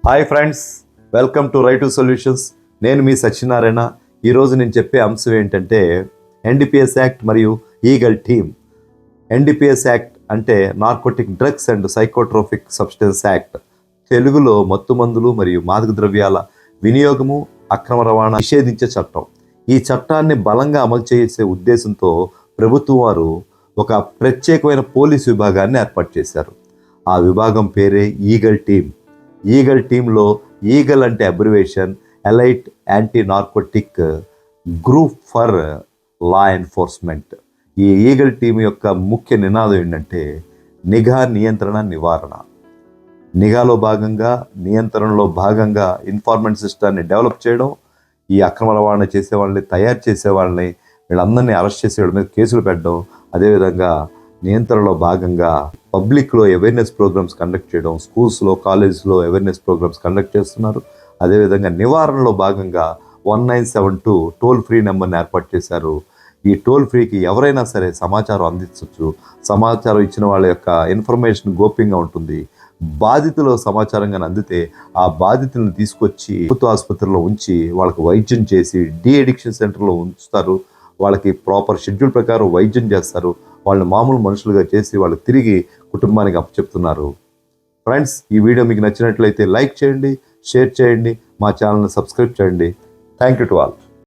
Hi friends, welcome to right to solutions. నేను మీ సత్యనారాయణ. ఈరోజు నేను చెప్పే అంశం ఏంటంటే ఎన్డీపీఎస్ యాక్ట్ మరియు ఈగల్ టీమ్. ఎన్డీపీఎస్ యాక్ట్ అంటే narcotic drugs and psychotropic substance act. తెలుగులో మత్తుమందులు మరియు మాదక ద్రవ్యాల వినియోగము, అక్రమ రవాణా నిషేధించే చట్టం. ఈ చట్టాన్ని బలంగా అమలు చేసే ఉద్దేశంతో ప్రభుత్వం వారు ఒక ప్రత్యేకమైన పోలీస్ విభాగాన్ని ఏర్పాటు చేశారు. ఆ విభాగం పేరే ఈగల్ టీమ్. ఈగల్ టీంలో ఈగల్ అంటే abbreviation elite anti narcotic group for law enforcement. ఈ ఈగల్ టీం యొక్క ముఖ్య నినాదం ఏంటంటే నిఘా, నియంత్రణ, నివారణ. నిఘాలో భాగంగా, నియంత్రణలో భాగంగా ఇన్ఫార్మెంట్ సిస్టాన్ని డెవలప్ చేయడం, ఈ అక్రమ రవాణా చేసే వాళ్ళని, తయారు చేసే వాళ్ళని, వీళ్ళందరినీ అరెస్ట్ చేసే వాళ్ళ మీద కేసులు పెట్టడం, అదేవిధంగా నియంత్రణలో భాగంగా పబ్లిక్లో అవేర్నెస్ ప్రోగ్రామ్స్ కండక్ట్ చేయడం, స్కూల్స్లో, కాలేజ్లో అవేర్నెస్ ప్రోగ్రామ్స్ కండక్ట్ చేస్తున్నారు. అదేవిధంగా నివారణలో భాగంగా 1972 టోల్ ఫ్రీ నెంబర్ని ఏర్పాటు చేశారు. ఈ టోల్ ఫ్రీకి ఎవరైనా సరే సమాచారం అందించవచ్చు. సమాచారం ఇచ్చిన వాళ్ళ యొక్క ఇన్ఫర్మేషన్ గోప్యంగా ఉంటుంది. బాధితులు సమాచారంగా అందితే ఆ బాధితులను తీసుకొచ్చి ప్రభుత్వ ఆసుపత్రిలో ఉంచి వాళ్ళకి వైద్యం చేసి డీ అడిక్షన్ సెంటర్లో ఉంచుతారు. వాళ్ళకి ప్రాపర్ షెడ్యూల్ ప్రకారం వైద్యం చేస్తారు. వాళ్ళని మామూలు మనుషులుగా చేసి వాళ్ళు తిరిగి కుటుంబానికి అప్పచెప్తున్నారు. ఫ్రెండ్స్, ఈ వీడియో మీకు నచ్చినట్లయితే లైక్ చేయండి, షేర్ చేయండి, మా ఛానల్ని సబ్స్క్రైబ్ చేయండి. Thank you to all.